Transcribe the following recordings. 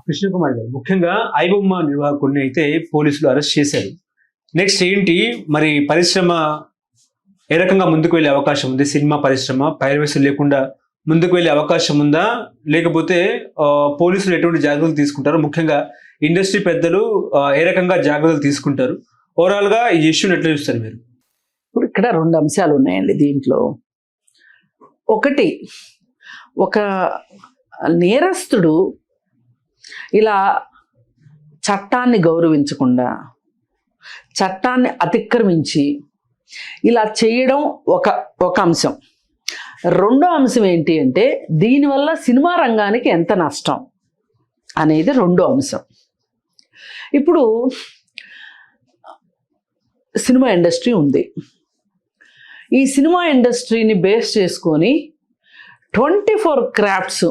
కృష్ణ కుమార్ గారు ముఖ్యంగా ఐబొమ్మ నిర్వాహకుడిని అయితే పోలీసులు అరెస్ట్ చేశారు. నెక్స్ట్ ఏంటి మరి పరిశ్రమ ఏ రకంగా ముందుకు వెళ్ళే అవకాశం ఉంది? సినిమా పరిశ్రమ పైరవీస్ లేకుండా ముందుకు వెళ్ళే అవకాశం ఉందా, లేకపోతే పోలీసులు ఎటువంటి జాగ్రత్తలు తీసుకుంటారు? ముఖ్యంగా ఇండస్ట్రీ పెద్దలు ఏ రకంగా జాగ్రత్తలు తీసుకుంటారు? ఓవరాల్ గా ఈ ఇష్యూని ఎట్లా చూస్తారు మీరు? ఇప్పుడు ఇక్కడ రెండు అంశాలు ఉన్నాయండి దీంట్లో. ఒకటి, ఒక నేరస్తుడు ఇలా చట్టాన్ని గౌరవించకుండా చట్టాన్ని అతిక్రమించి ఇలా చేయడం ఒక అంశం. రెండో అంశం ఏంటి అంటే దీనివల్ల సినిమా రంగానికి ఎంత నష్టం అనేది రెండో అంశం. ఇప్పుడు సినిమా ఇండస్ట్రీ ఉంది. ఈ సినిమా ఇండస్ట్రీని బేస్ చేసుకొని 24 క్రాఫ్ట్స్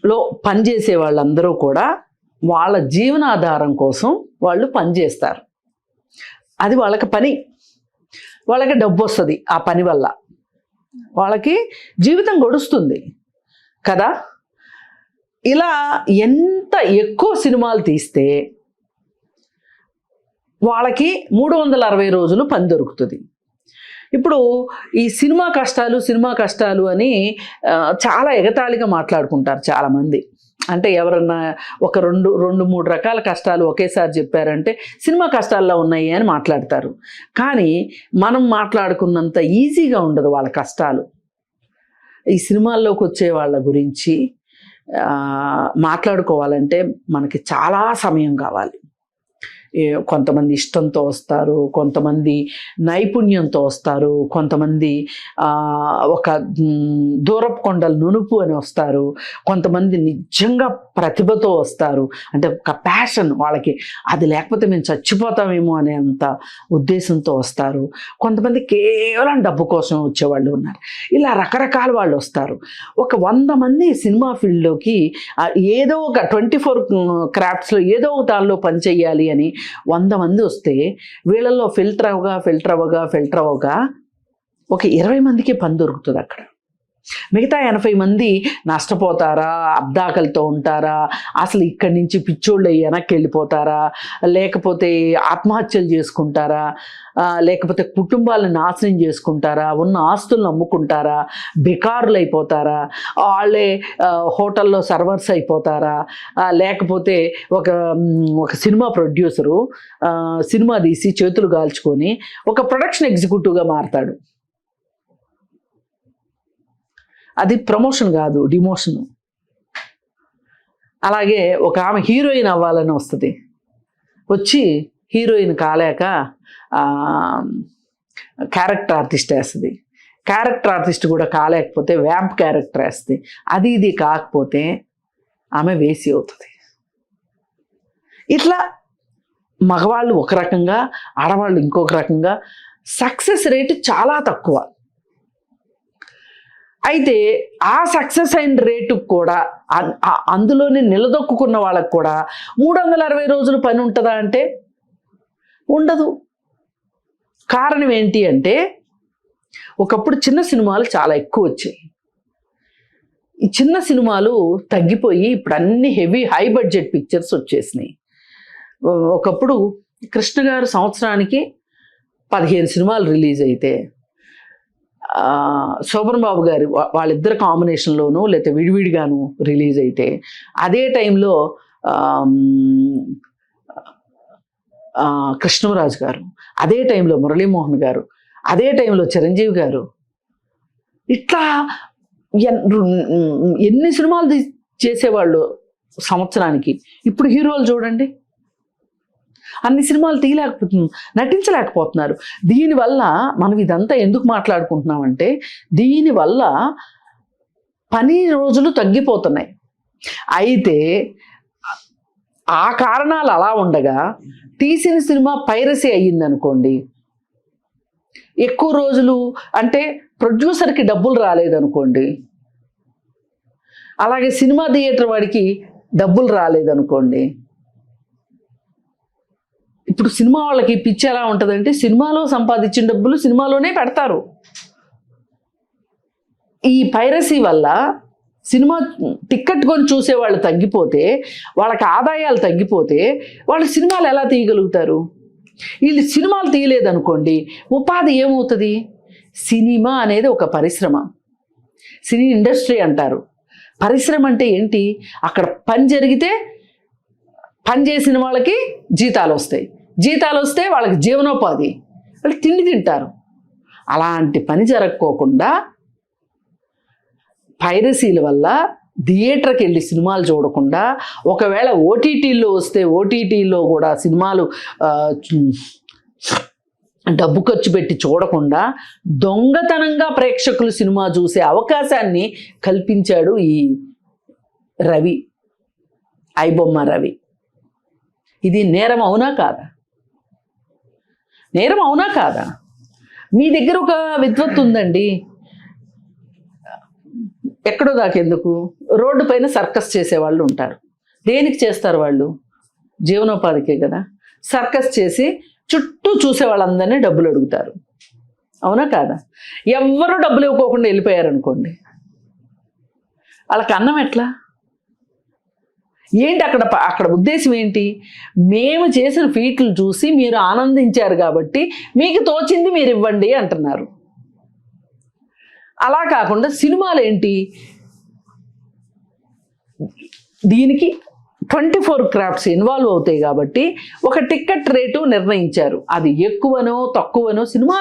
లో పనిచేసే వాళ్ళందరూ కూడా వాళ్ళ జీవనాధారం కోసం వాళ్ళు పనిచేస్తారు. అది వాళ్ళకి పని, వాళ్ళకి డబ్బు వస్తుంది, ఆ పని వల్ల వాళ్ళకి జీవితం గడుస్తుంది కదా. ఇలా ఎంత ఎక్కువ సినిమాలు తీస్తే వాళ్ళకి 360 రోజులు పని దొరుకుతుంది. ఇప్పుడు ఈ సినిమా కష్టాలు అని చాలా ఎగతాళిగా మాట్లాడుకుంటారు చాలామంది. అంటే ఎవరన్నా ఒక రెండు మూడు రకాల కష్టాలు ఒకేసారి చెప్పారంటే సినిమా కష్టాల్లో ఉన్నాయి అని మాట్లాడతారు. కానీ మనం మాట్లాడుకున్నంత ఈజీగా ఉండదు వాళ్ళ కష్టాలు. ఈ సినిమాల్లోకి వచ్చే వాళ్ళ గురించి మాట్లాడుకోవాలంటే మనకి చాలా సమయం కావాలి. కొంతమంది ఇష్టంతో వస్తారు, కొంతమంది నైపుణ్యంతో వస్తారు, కొంతమంది ఒక దూరపు కొండలు నునుపు అని వస్తారు, కొంతమంది నిజంగా ప్రతిభతో వస్తారు. అంటే ఒక ప్యాషన్ వాళ్ళకి, అది లేకపోతే మేము చచ్చిపోతామేమో అనే అంత ఉద్దేశంతో వస్తారు. కొంతమంది కేవలం డబ్బు కోసం వచ్చేవాళ్ళు ఉన్నారు. ఇలా రకరకాల వాళ్ళు వస్తారు. ఒక 100 మంది సినిమా ఫీల్డ్లోకి ఏదో ఒక 24 క్రాఫ్ట్స్లో ఏదో ఒక దానిలో పని చేయాలి అని 100 మంది వస్తే వీళ్ళల్లో ఫిల్టర్ అవ్వగా ఒక 20 మందికి పని దొరుకుతుంది అక్కడ. మిగతా 80 మంది నష్టపోతారా, అబ్దాకలతో ఉంటారా, అసలు ఇక్కడి నుంచి పిచ్చోళ్ళు వెనక్కి వెళ్ళిపోతారా, లేకపోతే ఆత్మహత్యలు చేసుకుంటారా, లేకపోతే కుటుంబాలను నాశనం చేసుకుంటారా, ఉన్న ఆస్తులను అమ్ముకుంటారా, బికారులు అయిపోతారా, వాళ్ళే హోటల్లో సర్వర్స్ అయిపోతారా, లేకపోతే ఒక సినిమా ప్రొడ్యూసరు సినిమా తీసి చేతులు కాల్చుకొని ఒక ప్రొడక్షన్ ఎగ్జిక్యూటివ్గా మారతాడు. అది ప్రమోషన్ కాదు, డిమోషన్. అలాగే ఒక ఆమె హీరోయిన్ అవ్వాలని వస్తుంది, వచ్చి హీరోయిన్ కాలేక క్యారెక్టర్ ఆర్టిస్ట్ వేస్తుంది. క్యారెక్టర్ ఆర్టిస్ట్ కూడా కాలేకపోతే వ్యాంప్ క్యారెక్టర్ వేస్తుంది. ఇది కాకపోతే ఆమె వేసి అవుతుంది. ఇట్లా మగవాళ్ళు ఒక రకంగా, ఆడవాళ్ళు ఇంకొక రకంగా. సక్సెస్ రేటు చాలా తక్కువ. అయితే ఆ సక్సెస్ అయిన రేటు కూడా అందులోనే నిలదొక్కున్న వాళ్ళకు కూడా 360 రోజులు పని ఉంటుందా అంటే ఉండదు. కారణం ఏంటి అంటే ఒకప్పుడు చిన్న సినిమాలు చాలా ఎక్కువ వచ్చాయి. ఈ చిన్న సినిమాలు తగ్గిపోయి ఇప్పుడు అన్ని హై బడ్జెట్ పిక్చర్స్ వచ్చేసినాయి. ఒకప్పుడు కృష్ణ గారు సంవత్సరానికి 15 సినిమాలు రిలీజ్ అయితే, శోభన్ బాబు గారు వాళ్ళిద్దరు కాంబినేషన్లోనూ లేకపోతే విడివిడిగాను రిలీజ్ అయితే, అదే టైంలో కృష్ణరాజు గారు, అదే టైంలో మురళీమోహన్ గారు, అదే టైంలో చిరంజీవి గారు, ఇట్లా ఎన్ని సినిమాలు చేసేవాళ్ళు సంవత్సరానికి. ఇప్పుడు హీరోలు చూడండి, అన్ని సినిమాలు నటించలేకపోతున్నారు. దీనివల్ల మనం ఇదంతా ఎందుకు మాట్లాడుకుంటున్నామంటే దీనివల్ల పని రోజులు తగ్గిపోతున్నాయి. అయితే ఆ కారణాలు అలా ఉండగా తీసిన సినిమా పైరసీ అయ్యిందనుకోండి, ఎక్కువ రోజులు అంటే ప్రొడ్యూసర్కి డబ్బులు రాలేదనుకోండి, అలాగే సినిమా థియేటర్ వాడికి డబ్బులు రాలేదనుకోండి, ఇప్పుడు సినిమా వాళ్ళకి పిచ్చి ఎలా ఉంటుందంటే సినిమాలో సంపాదించిన డబ్బులు సినిమాలోనే పెడతారు. ఈ పైరసీ వల్ల సినిమా టిక్కెట్ కొని చూసే వాళ్ళు తగ్గిపోతే, వాళ్ళకి ఆదాయాలు తగ్గిపోతే వాళ్ళు సినిమాలు ఎలా తీయగలుగుతారు? వీళ్ళు సినిమాలు తీయలేదనుకోండి, ఉపాధి ఏమవుతుంది? సినిమా అనేది ఒక పరిశ్రమ, సినీ ఇండస్ట్రీ అంటారు. పరిశ్రమ అంటే ఏంటి? అక్కడ పని జరిగితే పని చేసిన వాళ్ళకి జీతాలు వస్తాయి, జీతాలు వస్తే వాళ్ళకి జీవనోపాధి, వాళ్ళు తిండి తింటారు. అలాంటి పని జరగకోకుండా పైరసీల వల్ల థియేటర్కి వెళ్ళి సినిమాలు చూడకుండా, ఒకవేళ ఓటీటీల్లో వస్తే ఓటీటీలో కూడా సినిమాలు డబ్బు ఖర్చు పెట్టి చూడకుండా దొంగతనంగా ప్రేక్షకులు సినిమా చూసే అవకాశాన్ని కల్పించాడు ఈ రవి, ఐబొమ్మ రవి. ఇది నేరం అవునా కాదా? నేరం అవునా కాదా? మీ దగ్గర ఒక విద్వత్తు ఉందండి, ఎక్కడో దాకెందుకు? రోడ్డు పైన సర్కస్ చేసేవాళ్ళు ఉంటారు. దేనికి చేస్తారు వాళ్ళు? జీవనోపాధికే కదా. సర్కస్ చేసి చుట్టూ చూసే వాళ్ళందరినీ డబ్బులు అడుగుతారు, అవునా కాదా? ఎవ్వరూ డబ్బులు ఇవ్వకోకుండా వెళ్ళిపోయారనుకోండి, వాళ్ళకి అన్నం ఎట్లా? ఏంటి అక్కడ ఉద్దేశం ఏంటి? మేము చేసిన ఫీట్లు చూసి మీరు ఆనందించారు కాబట్టి మీకు తోచింది మీరు ఇవ్వండి అంటున్నారు. అలా కాకుండా సినిమాలు ఏంటి, దీనికి 24 క్రాఫ్ట్స్ ఇన్వాల్వ్ అవుతాయి కాబట్టి ఒక టికెట్ రేటు నిర్ణయించారు. అది ఎక్కువనో తక్కువనో సినిమా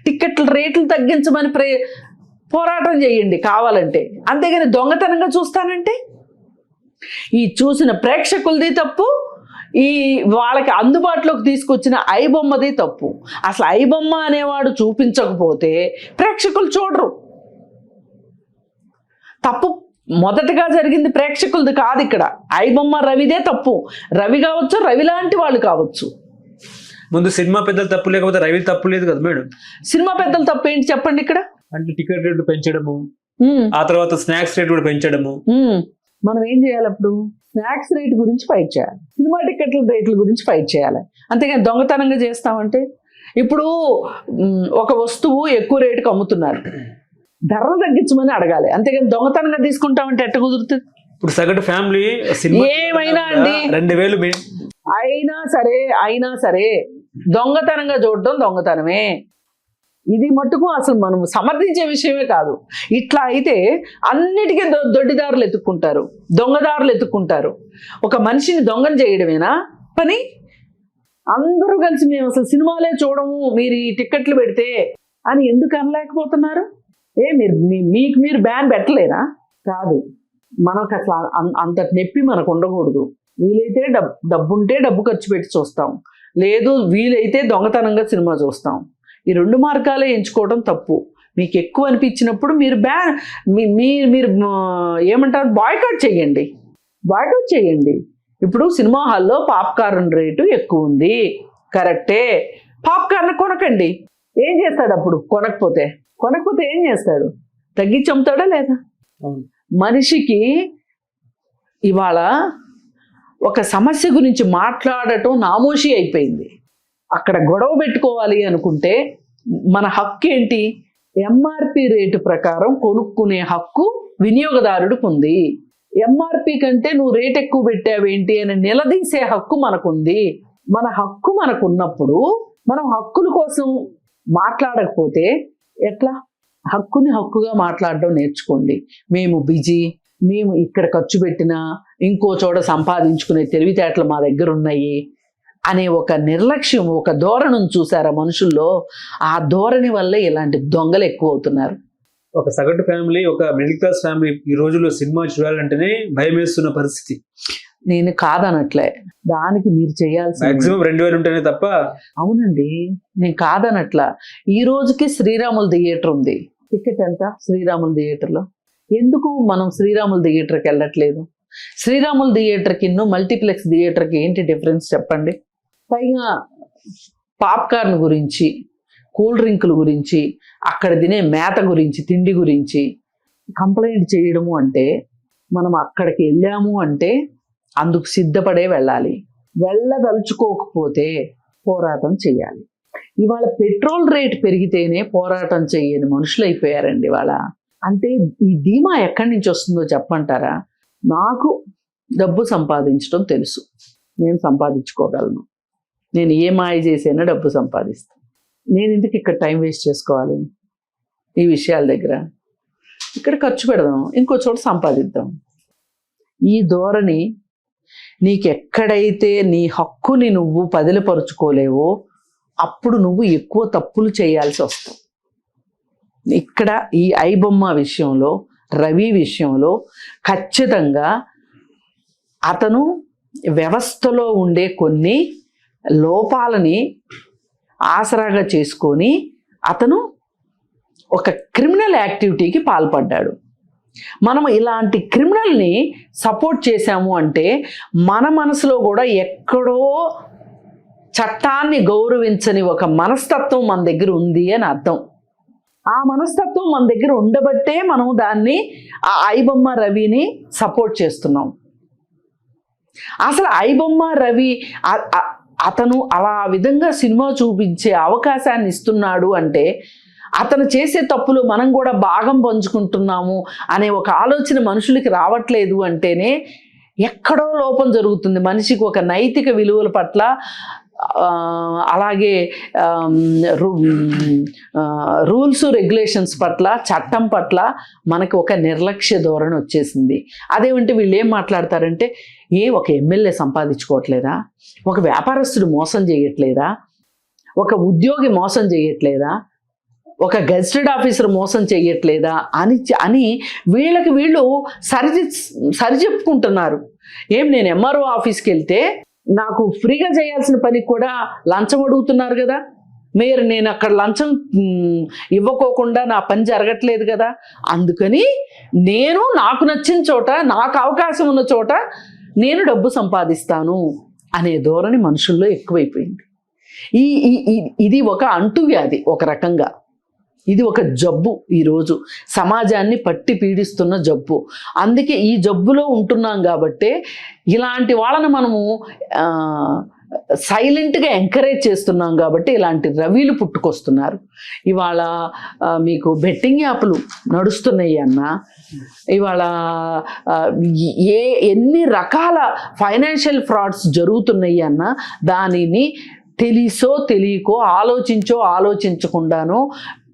టికెట్ల రేట్లు తగ్గించమని పోరాటం చేయండి కావాలంటే, అంతేగాని దొంగతనంగా చూస్తానంటే ఈ చూసిన ప్రేక్షకులది తప్పు, ఈ వాళ్ళకి అందుబాటులోకి తీసుకొచ్చిన ఐబొమ్మది తప్పు. అసలు ఐబొమ్మ అనేవాడు చూపించకపోతే ప్రేక్షకులు చూడరు. తప్పు మొదటగా జరిగింది ప్రేక్షకులది కాదు, ఇక్కడ ఐబొమ్మ రవిదే తప్పు. రవి కావచ్చు, రవి లాంటి వాళ్ళు కావచ్చు. ముందు సినిమా పెద్దలు తప్పు లేకపోతే రవి తప్పు లేదు కదా మేడం? సినిమా పెద్దలు తప్పు ఏంటి చెప్పండి ఇక్కడ? అంటే టికెట్ రేటు పెంచడము, ఆ తర్వాత స్నాక్స్ రేట్ కూడా పెంచడము. మనం ఏం చేయాలి అప్పుడు? స్నాక్స్ రేట్ గురించి ఫైట్ చేయాలి, సినిమా టికెట్ల రేట్ల గురించి ఫైట్ చేయాలి. అంతేగాని దొంగతనంగా చేస్తామంటే, ఇప్పుడు ఒక వస్తువు ఎక్కువ రేటుకి అమ్ముతున్నారు, ధరలు తగ్గించమని అడగాలి, అంతేగాని దొంగతనంగా తీసుకుంటామంటే ఎట్ట కుదురుతుంది? ఇప్పుడు సగటు ఫ్యామిలీ ఏమైనా అండి 2000 అయినా సరే దొంగతనంగా చూడడం దొంగతనమే. ఇది మట్టుకు అసలు మనం సమర్థించే విషయమే కాదు. ఇట్లా అయితే అన్నిటికీ దొడ్డిదారులు ఎత్తుక్కుంటారు, దొంగదారులు ఎత్తుక్కుంటారు. ఒక మనిషిని దొంగను చేయడమేనా పని? అందరూ కలిసి మేము అసలు సినిమాలే చూడము, మీరు ఈ టిక్కెట్లు పెడితే అని ఎందుకు అనలేకపోతున్నారు? మీకు మీరు బ్యాన్ పెట్టలేరా? కాదు, మనకు అసలు అంత నొప్పి మనకు ఉండకూడదు. వీలైతే డబ్బుంటే డబ్బు ఖర్చు పెట్టి చూస్తాం, లేదు వీలైతే దొంగతనంగా సినిమా చూస్తాం. ఈ 2 మార్గాలే ఎంచుకోవడం తప్పు. మీకు ఎక్కువ అనిపించినప్పుడు మీరు మీరు ఏమంటారు, బాయ్కాట్ చేయండి. ఇప్పుడు సినిమా హాల్లో పాప్కార్న్ రేటు ఎక్కువ ఉంది, కరెక్టే. పాప్కార్న్ కొనకండి. ఏం చేస్తాడు అప్పుడు? కొనకపోతే ఏం చేస్తాడు? తగ్గించి అమ్ముతాడా లేదా? మనిషికి ఇవాళ ఒక సమస్య గురించి మాట్లాడటం నామోషి అయిపోయింది. అక్కడ గొడవ పెట్టుకోవాలి అనుకుంటే మన హక్కు ఏంటి? ఎంఆర్పి రేటు ప్రకారం కొనుక్కునే హక్కు వినియోగదారుడికి ఉంది. ఎంఆర్పి కంటే నువ్వు రేట్ ఎక్కువ పెట్టావేంటి అని నిలదీసే హక్కు మనకుంది. మన హక్కు మనకున్నప్పుడు మనం హక్కుల కోసం మాట్లాడకపోతే ఎట్లా? హక్కుని హక్కుగా మాట్లాడడం నేర్చుకోండి. మేము బిజీ, మేము ఇక్కడ ఖర్చు పెట్టినా ఇంకో చోట సంపాదించుకునే తెలివితేటలు మా దగ్గర ఉన్నాయి అనే ఒక నిర్లక్ష్యం, ఒక ధోరణిని చూసారా మనుషుల్లో? ఆ ధోరణి వల్లే ఇలాంటి దొంగలు ఎక్కువ అవుతున్నారు. ఒక సగటు ఫ్యామిలీ, ఒక మిడిల్ క్లాస్ ఫ్యామిలీ ఈ రోజుల్లో సినిమా చూడాలంటేనే భయం వేస్తున్న పరిస్థితి. నేను కాదనట్లే, దానికి మీరు చేయాల్సి మాక్సిమం 2000 ఉంటేనే తప్ప. అవునండి, నేను కాదనట్లా. ఈ రోజుకి శ్రీరాముల థియేటర్ ఉంది. టికెట్ ఎంత శ్రీరాముల థియేటర్లో? ఎందుకు మనం శ్రీరాముల థియేటర్కి వెళ్ళట్లేదు? శ్రీరాముల థియేటర్కి మల్టీప్లెక్స్ థియేటర్కి ఏంటి డిఫరెన్స్ చెప్పండి? పైగా పాప్కార్న్ గురించి, కూల్ డ్రింకుల గురించి, అక్కడ తినే మేత గురించి, తిండి గురించి కంప్లైంట్ చేయడము అంటే, మనం అక్కడికి వెళ్ళాము అంటే అందుకు సిద్ధపడే వెళ్ళాలి. వెళ్ళదలుచుకోకపోతే పోరాటం చేయాలి. ఇవాళ పెట్రోల్ రేట్ పెరిగితేనే పోరాటం చేయని మనుషులు అయిపోయారండి. ఇవాళ అంటే ఈ ధీమా ఎక్కడి నుంచి వస్తుందో చెప్పంటారా? నాకు డబ్బు సంపాదించడం తెలుసు, నేను సంపాదించుకోగలను, నేను ఏ మాయ చేసైనా డబ్బు సంపాదిస్తాను, నేను ఎందుకు ఇక్కడ టైం వేస్ట్ చేసుకోవాలి ఈ విషయాల దగ్గర, ఇక్కడ ఖర్చు పెడదాం, ఇంకో చోట సంపాదిద్దాం. ఈ ధోరణి నీకెక్కడైతే నీ హక్కుని నువ్వు పదిలపరుచుకోలేవో అప్పుడు నువ్వు ఎక్కువ తప్పులు చేయాల్సి వస్తావు. ఇక్కడ ఈ ఐబొమ్మ విషయంలో, రవి విషయంలో ఖచ్చితంగా అతను వ్యవస్థలో ఉండే కొన్ని లోపాలని ఆసరాగా చేసుకొని అతను ఒక క్రిమినల్ యాక్టివిటీకి పాల్పడ్డాడు. మనం ఇలాంటి క్రిమినల్ని సపోర్ట్ చేశాము అంటే మన మనసులో కూడా ఎక్కడో చట్టాన్ని గౌరవించని ఒక మనస్తత్వం మన దగ్గర ఉంది అని అర్థం. ఆ మనస్తత్వం మన దగ్గర ఉండబట్టే మనం దాన్ని, ఆ ఐబొమ్మ రవిని సపోర్ట్ చేస్తున్నాం. అసలు ఐబొమ్మ రవి అతను అలా విధంగా సినిమా చూపించే అవకాశాన్ని ఇస్తున్నాడు అంటే అతను చేసే తప్పులు మనం కూడా భాగం పంచుకుంటున్నాము అనే ఒక ఆలోచన మనుషులకి రావట్లేదు అంటేనే ఎక్కడో లోపం జరుగుతుంది. మనిషికి ఒక నైతిక విలువల పట్ల, అలాగే రూల్స్ రెగ్యులేషన్స్ పట్ల, చట్టం పట్ల మనకి ఒక నిర్లక్ష్య ధోరణి వచ్చేసింది. అదేమంటే వీళ్ళు ఏం మాట్లాడతారంటే, ఒక ఎమ్మెల్యే సంపాదించుకోవట్లేదా, ఒక వ్యాపారస్తుడు మోసం చేయట్లేదా, ఒక ఉద్యోగి మోసం చేయట్లేదా, ఒక గెజిటెడ్ ఆఫీసర్ మోసం చేయట్లేదా అని వీళ్ళకి వీళ్ళు సరిచెప్పుకుంటున్నారు. నేను ఎంఆర్ఓ ఆఫీస్కి వెళ్తే నాకు ఫ్రీగా చేయాల్సిన పని కూడా లంచం అడుగుతున్నారు కదా, నేను అక్కడ లంచం ఇవ్వకోకుండా నా పని జరగట్లేదు కదా, అందుకని నాకు నచ్చిన చోట, నాకు అవకాశం ఉన్న చోట నేను డబ్బు సంపాదిస్తాను అనే ధోరణి మనుషుల్లో ఎక్కువైపోయింది. ఇది ఒక అంటువ్యాధి, ఒక రకంగా ఇది ఒక జబ్బు, ఈరోజు సమాజాన్ని పట్టి పీడిస్తున్న జబ్బు. అందుకే ఈ జబ్బులో ఉంటున్నాం కాబట్టే ఇలాంటి వాళ్ళని మనము సైలెంట్గా ఎంకరేజ్ చేస్తున్నాం కాబట్టి ఇలాంటి రవిలు పుట్టుకొస్తున్నారు. ఇవాళ మీకు బెట్టింగ్ యాప్లు నడుస్తున్నాయి అన్న, ఇవాళ ఎన్ని రకాల ఫైనాన్షియల్ ఫ్రాడ్స్ జరుగుతున్నాయి అన్న, దానిని తెలిసో తెలియకో, ఆలోచించకుండానో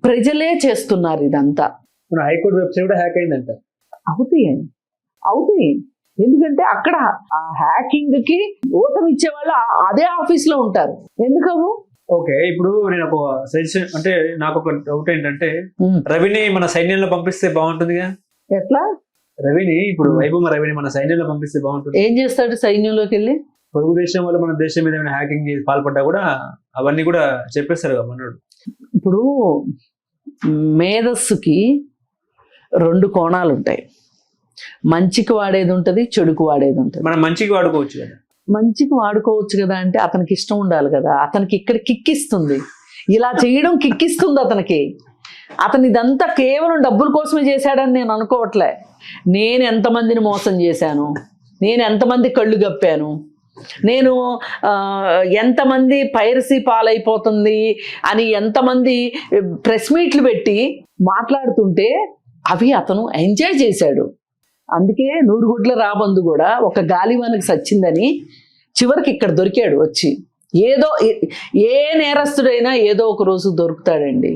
ప్రజలే చేస్తున్నారు ఇదంతా. హైకోర్టు వెబ్సైట్ కూడా హ్యాక్ అయిందంట. అవుతాయి ఎందుకంటే అక్కడ ఆ హ్యాకింగ్ కి ఊతం ఇచ్చే వాళ్ళు అదే ఆఫీస్ లో ఉంటారు. ఎందుకవు? ఓకే, ఇప్పుడు నేను ఒక సజెషన్, అంటే నాకు ఒక డౌట్ ఏంటంటే, రవిని మన సైన్యంలో పంపిస్తే బాగుంటుందిగా. ఎట్లా? రవిని ఇప్పుడు ఐబొమ్మ రవిని మన సైన్యంలో పంపిస్తే బాగుంటుంది. ఏం చేస్తాడు సైన్యంలోకి వెళ్ళి? పొరుగు దేశం వల్ల మన దేశం మీద ఏమైనా హ్యాకింగ్ పాల్పడ్డా కూడా అవన్నీ కూడా చెప్పేస్తారు కదా మనోడు. ఇప్పుడు మేధస్సుకి 2 కోణాలు ఉంటాయి. మంచికి వాడేది ఉంటుంది, చెడుకు వాడేది ఉంటుంది. మనం మంచికి వాడుకోవచ్చు కదా. మంచికి వాడుకోవచ్చు కదా అంటే అతనికి ఇష్టం ఉండాలి కదా. అతనికి ఇక్కడ కిక్కిస్తుంది, ఇలా చేయడం కిక్కిస్తుంది అతనికి. అతను ఇదంతా కేవలం డబ్బుల కోసమే చేశాడని నేను అనుకోవట్లే. నేను ఎంతమందిని మోసం చేశాను, నేను ఎంతమంది కళ్ళు గప్పాను, నేను ఎంతమంది పైరసీ పాలైపోతుంది అని ఎంతమంది ప్రెస్ మీట్లు పెట్టి మాట్లాడుతుంటే అవి అతను ఎంజాయ్ చేశాడు. అందుకే 100 గుడ్ల రాబందు కూడా ఒక గాలివానకి సచ్చిందని చివరికి ఇక్కడ దొరికాడు వచ్చి. ఏ నేరస్తుడైనా ఏదో ఒక రోజు దొరుకుతాడండి,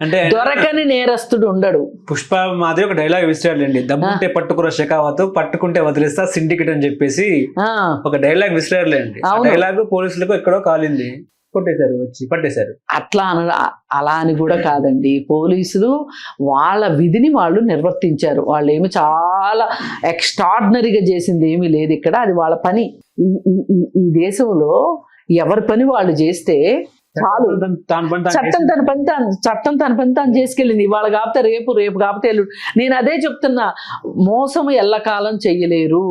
అంటే దొరకని నేరస్తుడు ఉండడు. పుష్ప మాదిరి ఒక డైలాగ్ విసిరాడండి, దమ్ముంటే పట్టుకున్న షెకావత్, పట్టుకుంటే వదిలేస్తా సిండికేట్ అని చెప్పేసి ఒక డైలాగ్ విసిరాడులేండి. డైలాగ్ పోలీసులకు ఎక్కడో కాలింది, కొట్టేశారు, వచ్చి పట్టేశారు. అలా అని కూడా కాదండి, పోలీసులు వాళ్ళ విధిని వాళ్ళు నిర్వర్తించారు. వాళ్ళు ఏమి చాలా ఎక్స్ట్రాడినరీగా చేసింది ఏమీ లేదు ఇక్కడ, అది వాళ్ళ పని. ఈ దేశంలో ఎవరి పని వాళ్ళు చేస్తే చాలు. చట్టం తన పని తాను చేసుకెళ్ళింది. ఇవాళ కాకపోతే రేపు, రేపు కాకపోతే ఎల్లుండి. నేను అదే చెప్తున్నా, మోసం ఎల్లకాలం చెయ్యలేరు.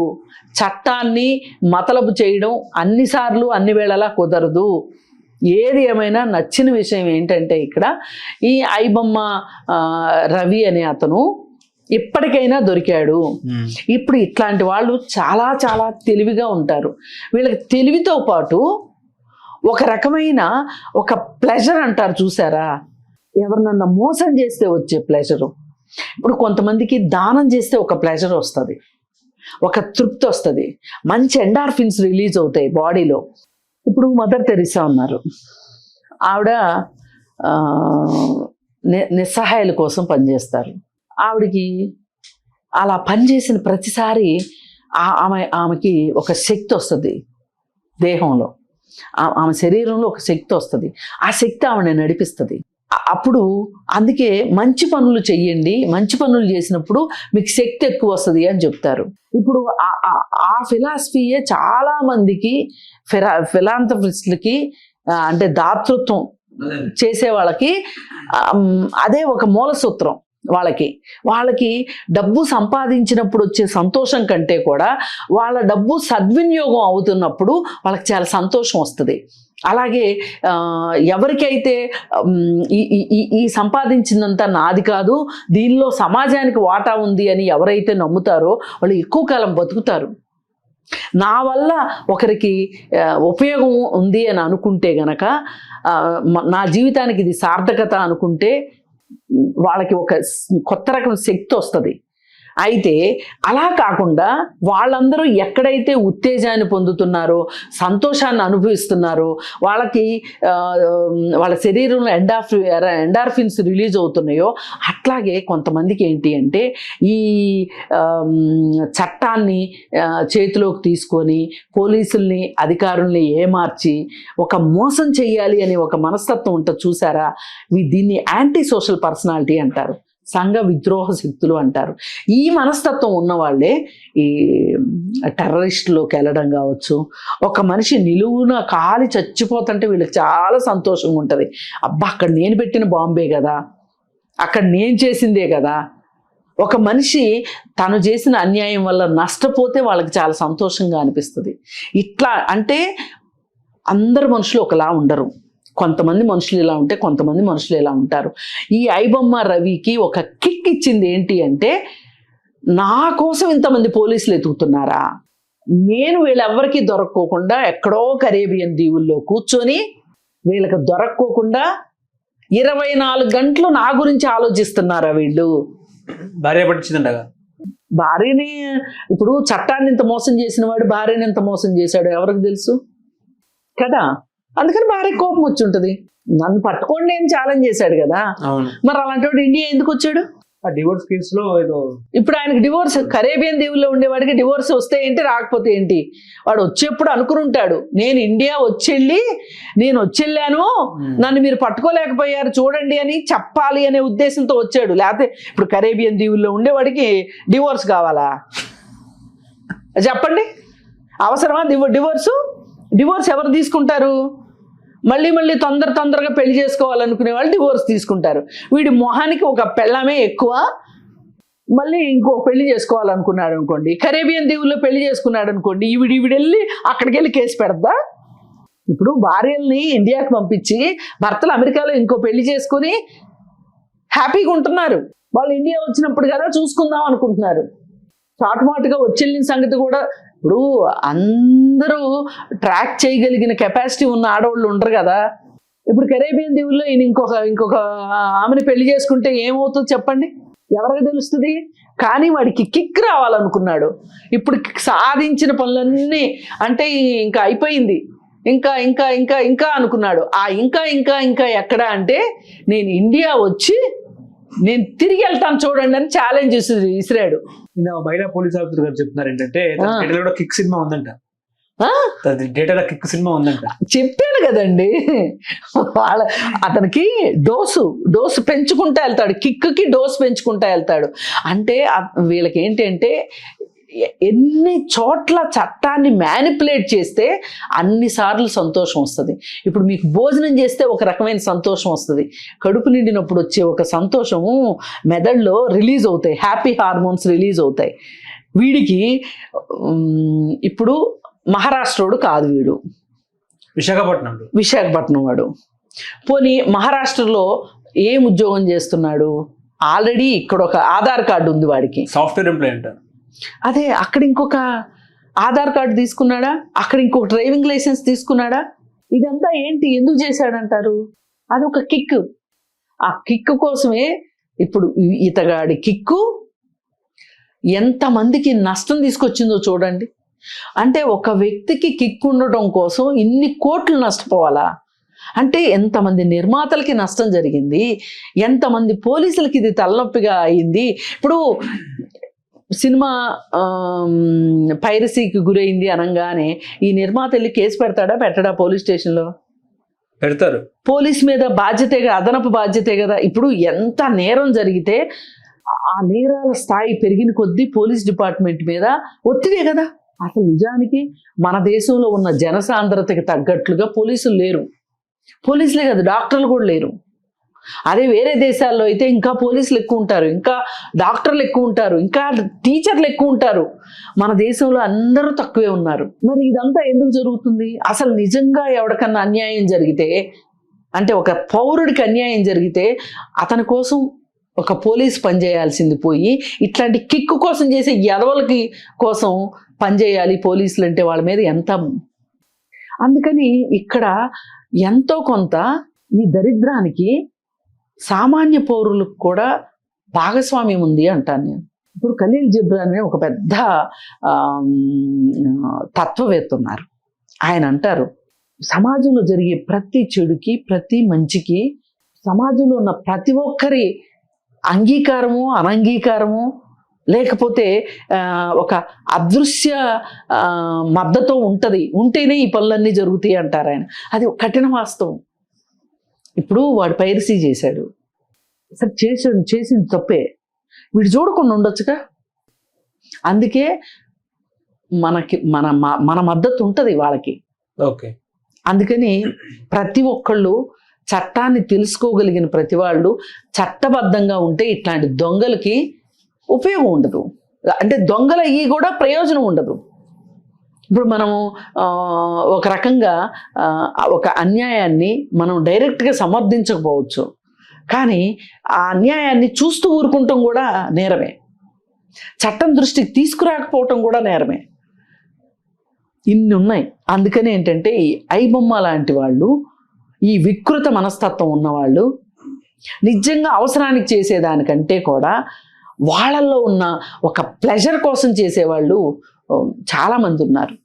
చట్టాన్ని మతలబు చేయడం అన్నిసార్లు అన్ని వేళలా కుదరదు. ఏది ఏమైనా నచ్చిన విషయం ఏంటంటే ఇక్కడ ఈ ఐబొమ్మ రవి అనే అతను ఇప్పటికైనా దొరికాడు. ఇప్పుడు ఇట్లాంటి వాళ్ళు చాలా చాలా తెలివిగా ఉంటారు. వీళ్ళకి తెలివితో పాటు ఒక రకమైన ఒక ప్లెజర్ అంటారు చూసారా, ఎవరినన్నా మోసం చేస్తే వచ్చే ప్లెజరు. ఇప్పుడు కొంతమందికి దానం చేస్తే ఒక ప్లెజర్ వస్తుంది, ఒక తృప్తి వస్తుంది, మంచి ఎండార్ఫిన్స్ రిలీజ్ అవుతాయి బాడీలో. ఇప్పుడు మదర్ తెరిసా ఉన్నారు, ఆవిడ నిస్సహాయాల కోసం పనిచేస్తారు. ఆవిడకి అలా పనిచేసిన ప్రతిసారి ఆమెకి ఒక శక్తి వస్తుంది దేహంలో, ఆమె శరీరంలో ఒక శక్తి వస్తుంది. ఆ శక్తి ఆవిడని నడిపిస్తుంది. అప్పుడు అందుకే మంచి పనులు చెయ్యండి, మంచి పనులు చేసినప్పుడు మీకు శక్తి ఎక్కువ వస్తుంది అని చెప్తారు. ఇప్పుడు ఆ ఫిలాసఫీయే చాలా మందికి ఫిలాంథ్రపిస్టులకి అంటే దాతృత్వం చేసే వాళ్ళకి అదే ఒక మూల సూత్రం. వాళ్ళకి డబ్బు సంపాదించినప్పుడు వచ్చే సంతోషం కంటే కూడా వాళ్ళ డబ్బు సద్వినియోగం అవుతున్నప్పుడు వాళ్ళకి చాలా సంతోషం వస్తుంది. అలాగే ఎవరికైతే ఈ సంపాదించిందంతా నాది కాదు, దీనిలో సమాజానికి వాటా ఉంది అని ఎవరైతే నమ్ముతారో వాళ్ళు ఎక్కువ కాలం బతుకుతారు. నా వల్ల ఒకరికి ఉపయోగం ఉంది అని అనుకుంటే గనక, నా జీవితానికి ఇది సార్థకత అనుకుంటే వాళ్ళకి ఒక కొత్త రకం శక్తి వస్తుంది. అయితే అలా కాకుండా వాళ్ళందరూ ఎక్కడైతే ఉత్తేజాన్ని పొందుతున్నారో, సంతోషాన్ని అనుభవిస్తున్నారో, వాళ్ళకి వాళ్ళ శరీరంలో ఎండార్ఫిన్స్ రిలీజ్ అవుతున్నాయో, అట్లాగే కొంతమందికి ఏంటి అంటే ఈ చట్టాన్ని చేతిలోకి తీసుకొని పోలీసుల్ని అధికారుల్ని ఏమార్చి ఒక మోసం చెయ్యాలి అనే ఒక మనస్తత్వం ఉంటుంది చూసారా, దీన్ని యాంటీ సోషల్ పర్సనాలిటీ అంటారు, సంఘ విద్రోహ శక్తులు అంటారు. ఈ మనస్తత్వం ఉన్నవాళ్లే ఈ టెర్రరిస్టులోకి వెళ్ళడం కావచ్చు. ఒక మనిషి నిలువున కాలి చచ్చిపోతుంటే వీళ్ళకి చాలా సంతోషంగా ఉంటుంది. అబ్బా, అక్కడ నేను పెట్టిన బాంబే కదా, అక్కడ నేను చేసిందే కదా. ఒక మనిషి తను చేసిన అన్యాయం వల్ల నష్టపోతే వాళ్ళకి చాలా సంతోషంగా అనిపిస్తుంది. ఇట్లా అంటే అందరు మనుషులు ఒకలా ఉండరు. కొంతమంది మనుషులు ఇలా ఉంటే కొంతమంది మనుషులు ఇలా ఉంటారు. ఈ ఐబొమ్మ రవికి ఒక కిక్ ఇచ్చింది ఏంటి అంటే, నా కోసం ఇంతమంది పోలీసులు ఎతుకుతున్నారా, నేను వీళ్ళెవ్వరికీ దొరక్కోకుండా ఎక్కడో కరేబియన్ దీవుల్లో కూర్చొని వీళ్ళకి దొరక్కోకుండా 24 గంటలు నా గురించి ఆలోచిస్తున్నారా వీళ్ళు. భార్య పట్టించిందంటగా, భార్యని ఇప్పుడు చట్టాన్ని ఇంత మోసం చేసిన వాడు భార్యని ఎంత మోసం చేశాడు ఎవరికి తెలుసు కదా. అందుకని భార్య కోపం వచ్చి ఉంటుంది. నన్ను పట్టుకోండి అని ఛాలెంజ్ చేశాడు కదా. మరి అలాంటి వాడు ఇండియా ఎందుకు వచ్చాడు? ఆ డివోర్స్ కేసులో ఏదో ఇప్పుడు ఆయనకి డివోర్స్, కరేబియన్ దీవుల్లో ఉండేవాడికి డివోర్స్ వస్తే ఏంటి, రాకపోతే ఏంటి, వాడు వచ్చేప్పుడు అనుకుని ఉంటాడు, నేను ఇండియా నేను వచ్చెళ్ళాను, నన్ను మీరు పట్టుకోలేకపోయారు చూడండి అని చెప్పాలి అనే ఉద్దేశంతో వచ్చాడు. లేకపోతే ఇప్పుడు కరేబియన్ దీవుల్లో ఉండేవాడికి డివోర్స్ కావాలా చెప్పండి? అవసరమా డివోర్స్ ఎవరు తీసుకుంటారు? మళ్ళీ తొందరగా పెళ్లి చేసుకోవాలనుకునే వాళ్ళు డివోర్స్ తీసుకుంటారు. వీడి మొహానికి ఒక పెళ్ళమే ఎక్కువ, మళ్ళీ ఇంకో పెళ్లి చేసుకోవాలనుకున్నాడు అనుకోండి, కరేబియన్ దీవుల్లో పెళ్లి చేసుకున్నాడు అనుకోండి, ఈవిడి వెళ్ళి అక్కడికి వెళ్ళి కేసు పెడద్దా? ఇప్పుడు భార్యల్ని ఇండియాకి పంపించి భర్తలు అమెరికాలో ఇంకో పెళ్లి చేసుకుని హ్యాపీగా ఉంటున్నారు. వాళ్ళు ఇండియా వచ్చినప్పుడు కదా చూసుకుందాం అనుకుంటున్నారు. చాటుమాటుగా వచ్చేళ్ళిన సంగతి కూడా ఇప్పుడు అందరూ ట్రాక్ చేయగలిగిన కెపాసిటీ ఉన్న ఆడవాళ్ళు ఉండరు కదా. ఇప్పుడు కరేబియన్ దీవుల్లో ఈయన ఇంకొక ఆమెను పెళ్లి చేసుకుంటే ఏమవుతుందో చెప్పండి, ఎవరికి తెలుస్తుంది? కానీ వాడికి కిక్ రావాలనుకున్నాడు. ఇప్పుడు సాధించిన పనులన్నీ అంటే ఇంకా అయిపోయింది, ఇంకా ఇంకా ఇంకా ఇంకా అనుకున్నాడు. ఆ ఇంకా ఇంకా ఇంకా ఎక్కడ అంటే, నేను ఇండియా వచ్చి నేను తిరిగి వెళ్తాను చూడండి అని ఛాలెంజ్ విసిరాడు. మహిళా పోలీస్ ఆఫీసర్ గారు చెప్తున్నారు ఏంటంటే, డేటాలో కిక్ సినిమా ఉందంట, డేటాలో కిక్ సినిమా ఉందంట. చెప్పాను కదండి, అతనికి డోసు పెంచుకుంటా వెళ్తాడు, కిక్కి డోసు పెంచుకుంటా వెళ్తాడు. అంటే వీళ్ళకి ఏంటంటే ఎన్ని చోట్ల చట్టాన్ని మ్యానిపులేట్ చేస్తే అన్నిసార్లు సంతోషం వస్తుంది. ఇప్పుడు మీకు భోజనం చేస్తే ఒక రకమైన సంతోషం వస్తుంది, కడుపు నిండినప్పుడు వచ్చే ఒక సంతోషము మెదడులో రిలీజ్ అవుతాయి, హ్యాపీ హార్మోన్స్ రిలీజ్ అవుతాయి. వీడికి ఇప్పుడు మహారాష్ట్రోడు కాదు, వీడు విశాఖపట్నం వాడు. పోనీ మహారాష్ట్రలో ఏం ఉద్యోగం చేస్తున్నాడు? ఆల్రెడీ ఇక్కడ ఒక ఆధార్ కార్డు ఉంది వాడికి, సాఫ్ట్వేర్ ఎంప్లాయ్ అంట. అదే అక్కడ ఇంకొక ఆధార్ కార్డు తీసుకున్నాడా, అక్కడ ఇంకొక డ్రైవింగ్ లైసెన్స్ తీసుకున్నాడా? ఇదంతా ఏంటి, ఎందుకు చేశాడంటారు? అది ఒక కిక్. ఆ కిక్ కోసమే ఇప్పుడు ఇతగాడి కిక్కు ఎంతమందికి నష్టం తీసుకొచ్చిందో చూడండి. అంటే ఒక వ్యక్తికి కిక్ ఉండటం కోసం ఇన్ని కోట్లు నష్టపోవాలా? అంటే ఎంతమంది నిర్మాతలకి నష్టం జరిగింది, ఎంతమంది పోలీసులకి ఇది తలనొప్పిగా అయింది. ఇప్పుడు సినిమా పైరసీకి గురైంది అనగానే ఈ నిర్మాత వెళ్ళి కేసు పెడతాడా పెట్టడా? పోలీస్ స్టేషన్లో పెడతారు. పోలీస్ మీద బాధ్యతే కదా, అదనపు బాధ్యతే కదా. ఇప్పుడు ఎంత నేరం జరిగితే ఆ నేరాల స్థాయి పెరిగిన కొద్దీ పోలీస్ డిపార్ట్మెంట్ మీద ఒత్తిడే కదా. అసలు నిజానికి మన దేశంలో ఉన్న జనసాంద్రతకి తగ్గట్లుగా పోలీసులు లేరు. పోలీసులే కదా, డాక్టర్లు కూడా లేరు. అదే వేరే దేశాల్లో అయితే ఇంకా పోలీసులు ఎక్కువ ఉంటారు, ఇంకా డాక్టర్లు ఎక్కువ ఉంటారు, ఇంకా టీచర్లు ఎక్కువ ఉంటారు. మన దేశంలో అందరూ తక్కువే ఉన్నారు. మరి ఇదంతా ఎందుకు జరుగుతుంది? అసలు నిజంగా ఎవరికన్నా అన్యాయం జరిగితే, అంటే ఒక పౌరుడికి అన్యాయం జరిగితే అతని కోసం ఒక పోలీస్ పనిచేయాల్సింది పోయి ఇట్లాంటి కిక్కు కోసం చేసే ఎదవలకి కోసం పనిచేయాలి పోలీసులు అంటే వాళ్ళ మీద ఎంత. అందుకని ఇక్కడ ఎంతో కొంత ఈ దరిద్రానికి సామాన్య పౌరులకు కూడా భాగస్వామ్యం ఉంది అంటాను నేను. ఇప్పుడు ఖలీల్ జిబ్రాన్ అనే ఒక పెద్ద తత్వవేత్త ఉన్నారు. ఆయన అంటారు, సమాజంలో జరిగే ప్రతి చెడుకి ప్రతి మంచికి సమాజంలో ఉన్న ప్రతి ఒక్కరి అంగీకారము అనంగీకారము లేకపోతే ఒక అదృశ్య మద్దతు ఉంటుంది, ఉంటేనే ఈ పనులన్నీ జరుగుతాయి అంటారు ఆయన. అది కఠిన వాస్తవం. ఇప్పుడు వాడు పైరసీ చేశాడు, సరే చేసింది తప్పే, వీడు చూడకుండా ఉండొచ్చుగా. అందుకే మనకి మన మద్దతు ఉంటుంది వాళ్ళకి. ఓకే. అందుకని ప్రతి ఒక్కళ్ళు చట్టాన్ని తెలుసుకోగలిగిన ప్రతి వాళ్ళు చట్టబద్ధంగా ఉంటే ఇట్లాంటి దొంగలకి ఉపయోగం ఉండదు. అంటే దొంగల అయ్యి కూడా ప్రయోజనం ఉండదు. ఇప్పుడు మనము ఒక రకంగా ఒక అన్యాయాన్ని మనం డైరెక్ట్గా సమర్థించకపోవచ్చు, కానీ ఆ అన్యాయాన్ని చూస్తూ ఊరుకుంటాం కూడా నేరమే. చట్టం దృష్టికి తీసుకురాకపోవటం కూడా నేరమే. ఇన్ని ఉన్నాయి. అందుకని ఏంటంటే ఈ ఐబొమ్మ లాంటి వాళ్ళు, ఈ వికృత మనస్తత్వం ఉన్నవాళ్ళు నిజంగా అవసరానికి చేసేదానికంటే కూడా వాళ్ళల్లో ఉన్న ఒక ప్లెజర్ కోసం చేసేవాళ్ళు చాలామంది ఉన్నారు.